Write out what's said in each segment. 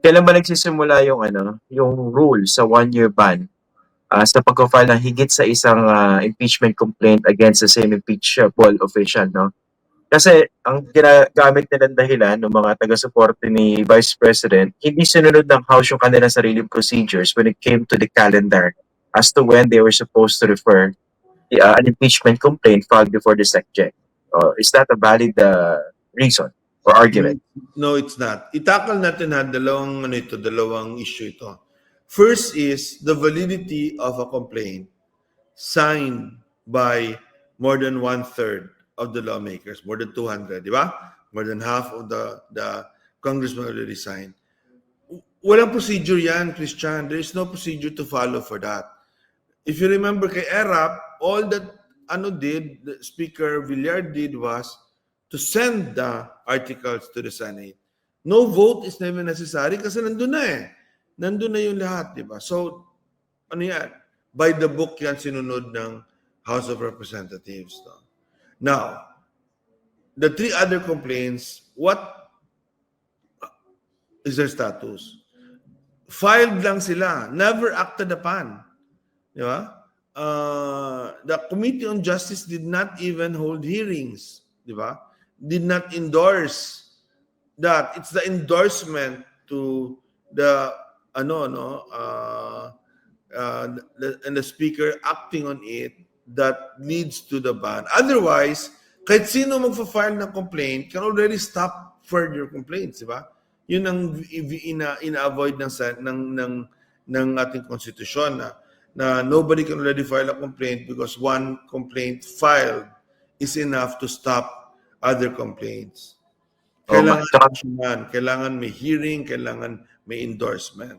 Kailan ba nagsisimula yung ano, yung rule sa 1-year ban sa pagfa-file ng higit sa isang impeachment complaint against the same impeachable official, no? Kasi ang ginagamit nilang dahilan ng mga taga-suporte ni Vice President, hindi sinunod ng House yung kanilang sariling procedures when it came to the calendar as to when they were supposed to refer an impeachment complaint filed before the SecGen. Is that a valid reason or argument? No, it's not. Itakal natin dalawang issue ito. First is the validity of a complaint signed by more than 1/3 of the lawmakers, more than 200, di ba? More than half of the congressmen already signed. Walang procedure yan, Christian. There is no procedure to follow for that. If you remember kay ERAP, all that the Speaker Villar did was to send the articles to the Senate. No vote is never necessary kasi nandun na eh. Nandun na yung lahat, di ba? So, ano yan? By the book yan sinunod ng House of Representatives. No? Now, the three other complaints, what is their status? Filed lang sila, never acted upon. Di ba? The Committee on Justice did not even hold hearings. Di ba? Did not endorse that. It's the endorsement to the and the speaker acting on it that leads to the ban. Otherwise, kahit sino magfa-file ng complaint can already stop further complaints, di ba? Yun ang ina-avoid ng ating konstitusyon na nobody can already file a complaint because one complaint filed is enough to stop other complaints. Kailangan may hearing, kailangan may endorsement.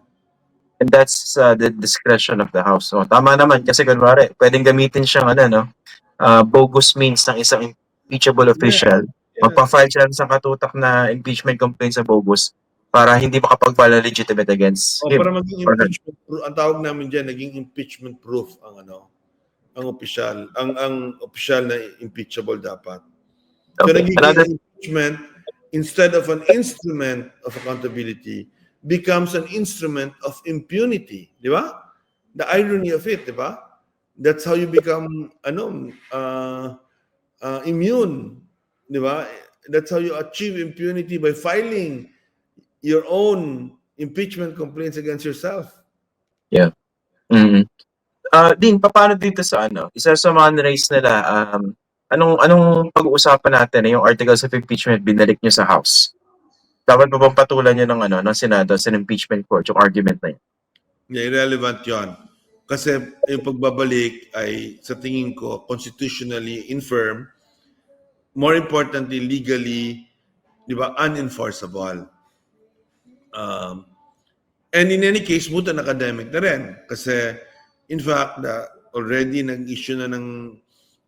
And that's the discretion of the House. So, tama naman kasi kunwari, pwedeng gamitin siyang bogus means ng isang impeachable official. Yeah. Magpa-file siya sa katutak na impeachment complaint sa bogus para hindi makapag-file legitimate against him. Para maging impeachment proof, ang tawag namin diyan naging impeachment proof ang official, ang official na impeachable dapat. So naging impeachment instead of an instrument of accountability becomes an instrument of impunity, di ba? The irony of it, di ba? That's how you become immune, di ba? That's how you achieve impunity by filing your own impeachment complaints against yourself. Yeah. Mm-hmm. Din, paano dito sa isa sa mga raise nila, anong pag-uusapan natin yung articles of impeachment binalik nyo sa House? Dapat pa bang patulan nyo ng Senado sa impeachment court yung argument na yun? Yeah, irrelevant yun. Kasi yung pagbabalik ay sa tingin ko constitutionally infirm, more importantly legally, di ba, unenforceable. And in any case, moot and academic na rin. Kasi, in fact, already nag-issue na ng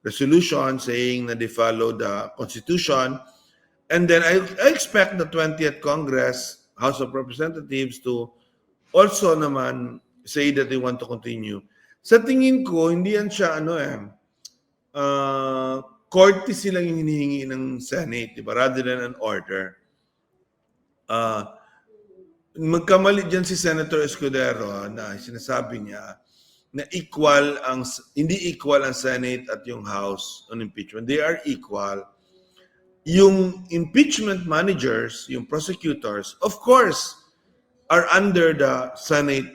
resolution saying na they follow the Constitution. And then I expect the 20th Congress, House of Representatives to also naman say that they want to continue. Sa tingin ko, hindi yan siya courtesy lang yung hinihingi ng Senate, diba? Rather than an order. Magkamali dyan si Senator Escudero na sinasabi niya na hindi equal ang Senate at yung House on impeachment. They are equal. Yung impeachment managers, yung prosecutors, of course, are under the Senate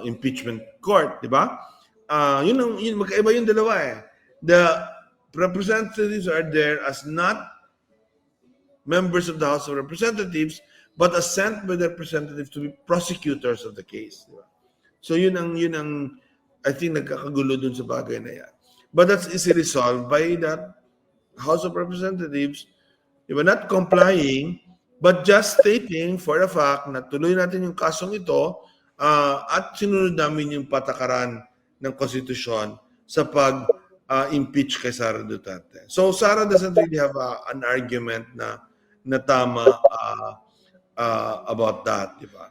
impeachment court, di ba? Magkaiba yung dalawa eh. The representatives are there as not members of the House of Representatives, but as sent by the representatives to be prosecutors of the case. Diba? So yun ang I think nagkakagulo dun sa bagay na yan. But that's easily resolved by that House of Representatives, diba, not complying, but just stating for a fact na tuloy natin yung kasong ito at sinunod namin yung patakaran ng konstitusyon sa pag-impeach kay Sara Duterte. So Sara doesn't really have an argument na tama about that, di ba?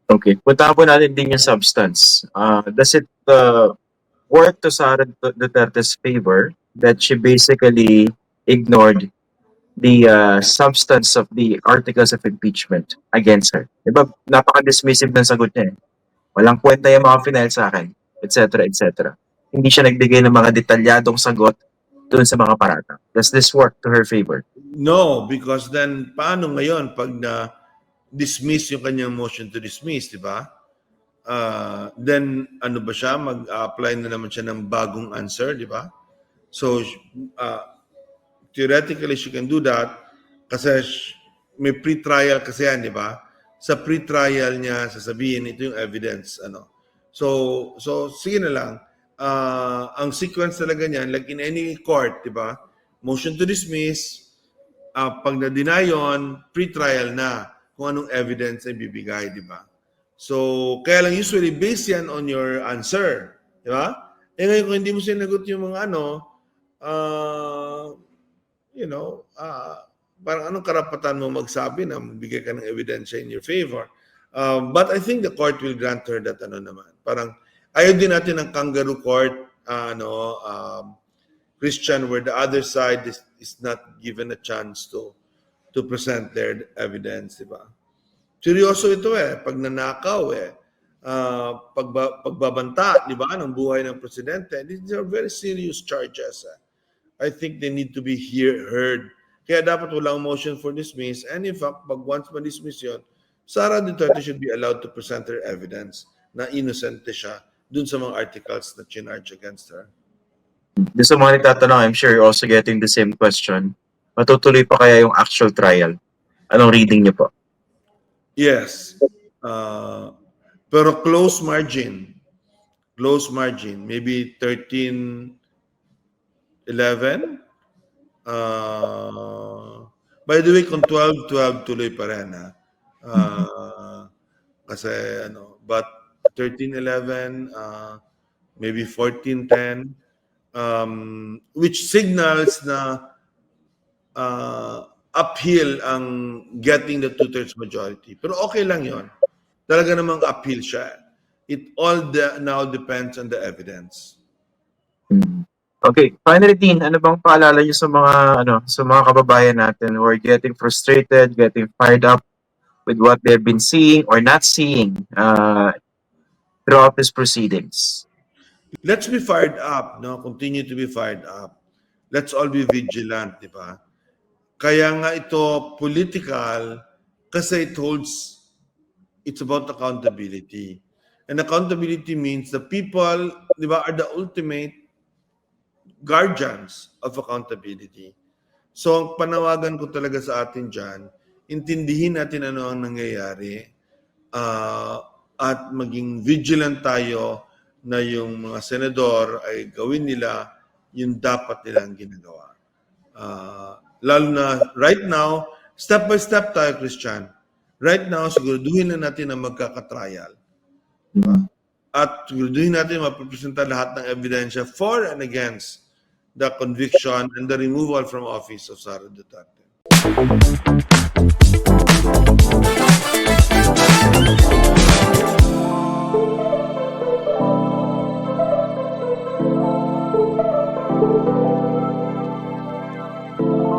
Okay. Punta po natin din yung substance. Does it work to Sara Duterte's favor that she basically ignored substance of the articles of impeachment against her. Diba, napaka-dismissive ng sagot niya eh. Walang kwenta yung mga final sa akin, etc. etc. Hindi siya nagbigay ng mga detalyadong sagot doon sa mga paratang. Does this work to her favor? No, because then paano ngayon pag na-dismiss yung kanyang motion to dismiss, di ba? Then ano ba siya? Mag-apply na naman siya ng bagong answer, di ba? So, theoretically, she can do that kasi may pre-trial kasi yan, di ba? Sa pre-trial niya, sasabihin, ito yung evidence. So sige na lang. Ang sequence talaga niyan, like in any court, di ba? Motion to dismiss, pag na-deny yun, pre-trial na kung anong evidence ay bibigay, di ba? So, kaya lang usually based yan on your answer, di ba? Eh ngayon kung hindi mo sinagot yung mga parang anong karapatan mo magsabi na magbigay ka ng ebidensya in your favor. But I think the court will grant her that naman. Parang ayaw din natin ng kangaroo court, Christian, where the other side is not given a chance to present their evidence, di ba? Seryoso ito pag nanakaw pagbabanta, di ba, ng buhay ng presidente. These are very serious charges. I think they need to be heard. Kaya dapat walang motion for dismiss. And in fact, pag once ma-dismiss yun, Sara Duterte should be allowed to present her evidence na innocente siya dun sa mga articles na chinarge against her. Doon sa mga nagtatanong, I'm sure you're also getting the same question. Matutuloy pa kaya yung actual trial? Anong reading niyo po? Yes. Pero close margin. Maybe 13-11. By the way, kung 12-12 tuloy pa rin kasi but 13-11, maybe 14-10, which signals na uphill ang getting the two-thirds majority. Pero okay lang yon. Talaga namang uphill siya. It all now depends on the evidence. Okay, finally, Dean, ano bang paalala niyo sa mga kababayan natin who are getting frustrated, getting fired up with what they've been seeing or not seeing throughout these proceedings? Let's be fired up, no? Continue to be fired up. Let's all be vigilant, di ba? Kaya nga ito political kasi it's about accountability. And accountability means the people, di ba, are the ultimate guardians of accountability. So, ang panawagan ko talaga sa atin dyan, intindihin natin ano ang nangyayari at maging vigilant tayo na yung mga senador ay gawin nila yung dapat nilang ginagawa. Lalo na right now, step by step tayo, Christian. Right now, siguraduhin na natin na magkakatrial. Diba? At siguraduhin natin mapapresenta lahat ng ebidensya for and against the conviction and the removal from office of Sara Duterte.